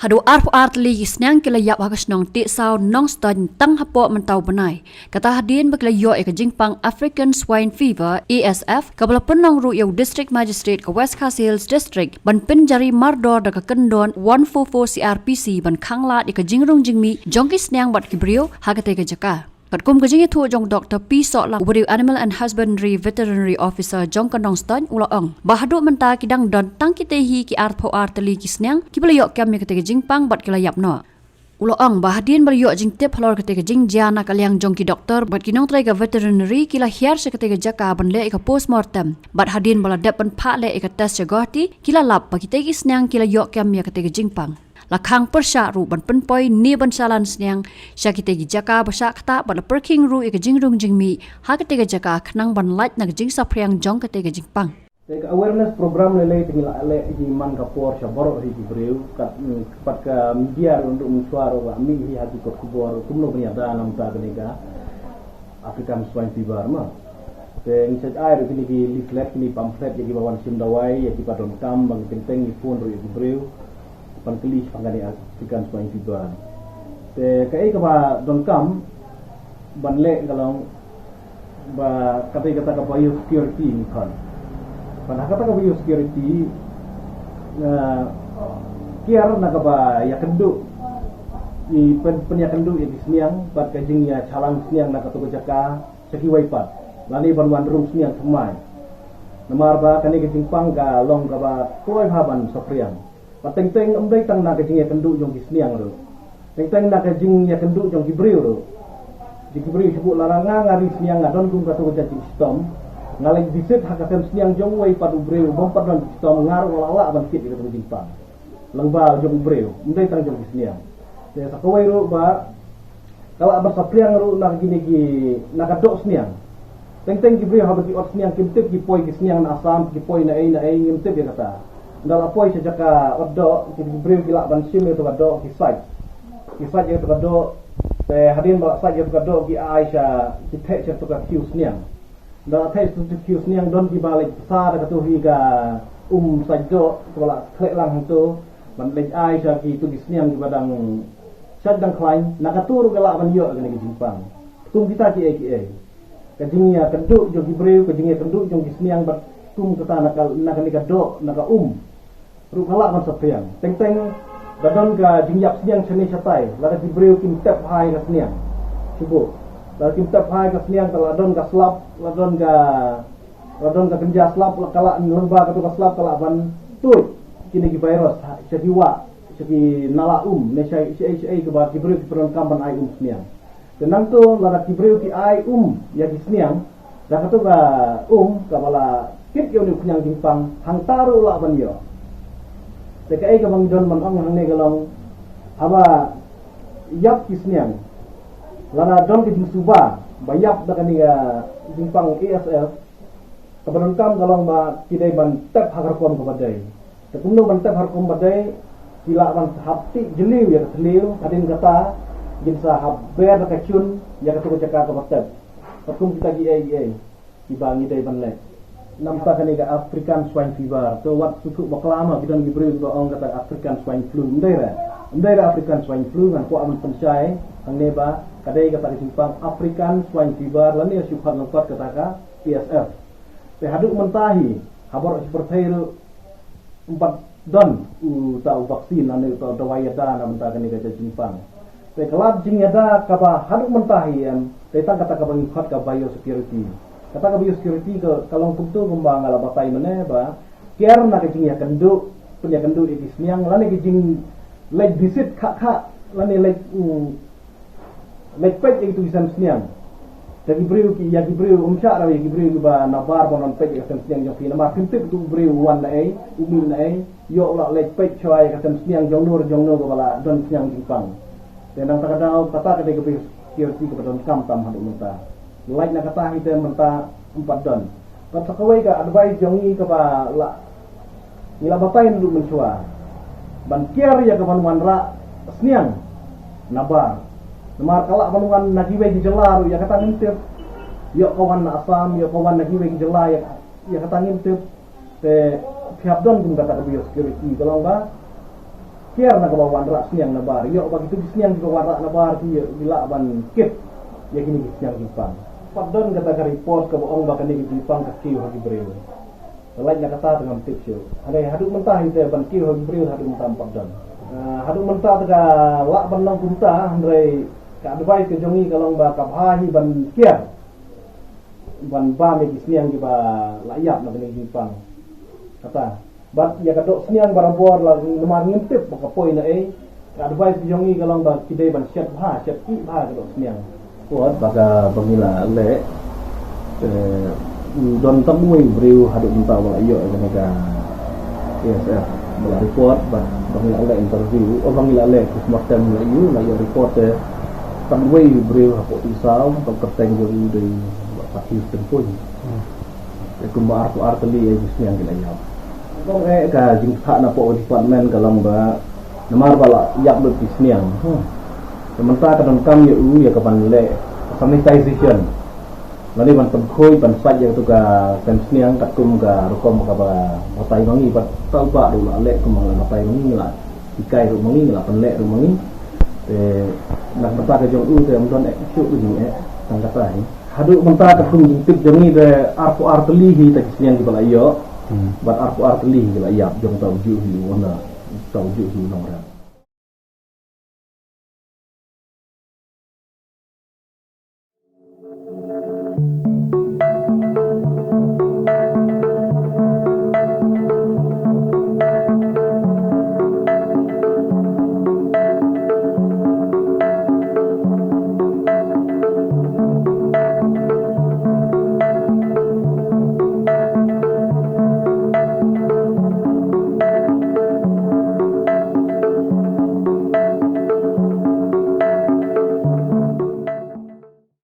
Hadu arf artli snang kila yap hakas nong ti sao nong stan tang hapo mentau benai. Kata hadin bakla yo eka jingpang African Swine Fever ASF kabla penong ru yau District Magistrate ke West Coast Hills District ban penjari mardor da kendon 144 CRPC ban khangla eka jingrung jingmi jongki snang bat kibrio hagate ke jaka. Patkum kajing itu jong Dr. P. Sokla Ubari Animal and Husbandry Veterinary Officer jong kanong stan ulaong. Bahadu menta kidang don tang kitehi ki arpo arteli ki snang ki belayok kam ya ketika jingpang bat kilayap no. Ulaong bahadin belayok jing tip halor ketika jing jana kaliang jong ki doktor bat kinong trai ka veterinary kila hiar se ketika jaka ban le ka postmortem. Bat hadin bala dep ban pak le ka test jagoti kila lap pa kiteki snang kila yok kam ya ketika jingpang. Lakhang persya ru ban penpoi ni ban salan snyang syakite gi jaka basa kata ban perking ru ika jingrung jingmi ha kete ga jaka khnang ban light na jing sapriang jong kete ga jingpang Teka awareness program lele tinggal ale di man kapor syaboro ri breu kat pat ka media untuk mensuaro wa mi hi hati ko kubor kumno bnya danam ta ga African Swine Fever ma te ngisaj air ini di leaflet ini pamphlet jadi bawan simdawai ya di padon kam bang tenteng ni pun ri breu pangkelis pangani African Swine Fever. Te kai ka ba don kam banle galong ba kata ka biosecurity ni kan. Pada kata ka biosecurity na kiar na ka ba ya kendu i penya kendu ya disniang bat kajing ya calang sniang na ka to jaka seki waipat. Lani banwan rum sniang semai. Namar ba kani kajing pang ka long ka ba toy haban sopriang. Pateng-teng umdai tang nak jing ya kendu jong kisniang ro. Teng-teng nak jing ya kendu jong kibriu ro. Di kibriu sebut laranga ngari sniang ngadon kum katu jadi sistem. Ngalai diset hakatem sniang jong wai padu breu bompat don sistem ngar wala ban kit katu jimpang. Lengba jong breu umdai tang jong kisniang. Te sakawai ro ba kala bersapriang ro nak gini gi nak dok sniang. Teng-teng kibriu habati ot sniang kimtip ki poi kisniang na asam ki poi na ai ngimtip ya kata. Dalam poin sejaka odok kita beri gila bansim itu odok kisah itu odok hadin balak saja itu odok di Aisyah kita itu kius niang dalam tes itu kius niang don di balik besar kata hingga saja balak klik lang itu balik Aisyah itu di niang di badang sedang klaim nak atur galak banyo kena kejimpang tum kita ki kajingnya kenduk jong beri kajingnya kenduk jong niang tum kita nak dok nak rukala kan sapriang teng-teng dadon ga jingyap sniang seni satai lada dibreu kim tap hai ka sniang cubo lada kim tap hai ka sniang taladon ga slap ladon ga genja slap kala lengba ka tu ka slap kala ban tu kini gi virus jadi wa jadi nala ne sai ke ba dibreu ki peron kamban ai sniang tenang tu lada dibreu ki ai ya di sniang da ka tu ga ka bala kit yo ni punyang jingpang hang taru la ban yo Tekai ke bang John Manong hang ne galong aba yap kisnian lana don ke suba bayap da kaniga jingpang ASF kabaron kam galong ba kidai ban tap hagar kom ko badai tekumno ban tap har kom badai sila ban hapti jeliu ya teliu adin kata jinsa habber da kacun ya katu jaka ko batap pakum kita gi dibangi dai ban le nampak ni ke African Swine Fever. So wat suku baklama kita ngi beri juga orang kata African Swine Flu. Mendera African Swine Flu kan ko aman pensai ang neba kadai kata simpang African Swine Fever lan ya syukur lengkap kata ka PSF. Te haduk mentahi habar seperti 4 don tau vaksin lan itu dawai ada nam ta kan ni kata simpang. Te kelab jing ada kaba haduk mentahi yang te kata ka bangikhat ka biosecurity. Kata ka biosecurity ke kalau puntu kembang ala batai mana ba kiar na kejing ya kendu punya kendu di sniang lan kejing leg disit kha lan leg pet itu isam sniang jadi breu ki ya breu umsha ra ya breu ba nabar bonon pet isam sniang jong fina ma kintip tu breu wan na umi na yo la leg pet choi ka sam sniang jong nur ko bala don sniang jingpang tenang takadau kata ka biosecurity ke don kam tam hadu menta like nak kata kita menta 4 don. Kata kawai ka advice jongi ke ba la nila bapai ndu mencua. Ban kiar ya ke manuan ra sniang nabar. Namar kala manuan nagiwe di jelar ya kata ngintip. Yo kawan na asam yo kawan nagiwe di jelar ya kata ngintip te pihak don kum kata biosecurity kalau ba kiar nak bawa rak siang na bar yo bagi tu siang juga warak na bar ki gila ban kip ya kini siang Jepang padon kata ka report ka boong ba kani Jepang ka kiu hagi breu lain nak kata dengan tips yo ada haduk mentah itu ban kiu hagi breu haduk mentah padon haduk mentah ka lak ban nang kunta andre ka advice ke jongi kalau ba ka bhahi ban kiar ban ba me siang ki ba layap na kani Jepang kata bat ya kadok senian barabor la lemar ngintip baka poin na advice jongi kalau ba kidai ban syat ki bha kadok senian kuat baka pemila le don temui breu haduk mentah wala yo ka ISF bala report ba pemila le interview pemila le kusmartem la yo report temui breu hapo isau berketeng jori dari pakis tempun kumar tu arteli senian gila yo kong ka jingkha na po department kalang ba namar bala yak do pisniang sementara kadang kam ya kapan le sanitization lani ban temkhoi ban sat yang tu ka pisniang kat kum ka rokom ka ba matai mangi bat tau ba du la le kum la matai mangi la ikai ru mangi la pen le ru mangi nak mata ka jong te am don chu ni tang kata ni hadu menta ka kum jingpik jongi de arpo arteli hi ta pisniang di bala yo bat arpo arteli la yap jong tau ju hi wana tau ju hi nong ra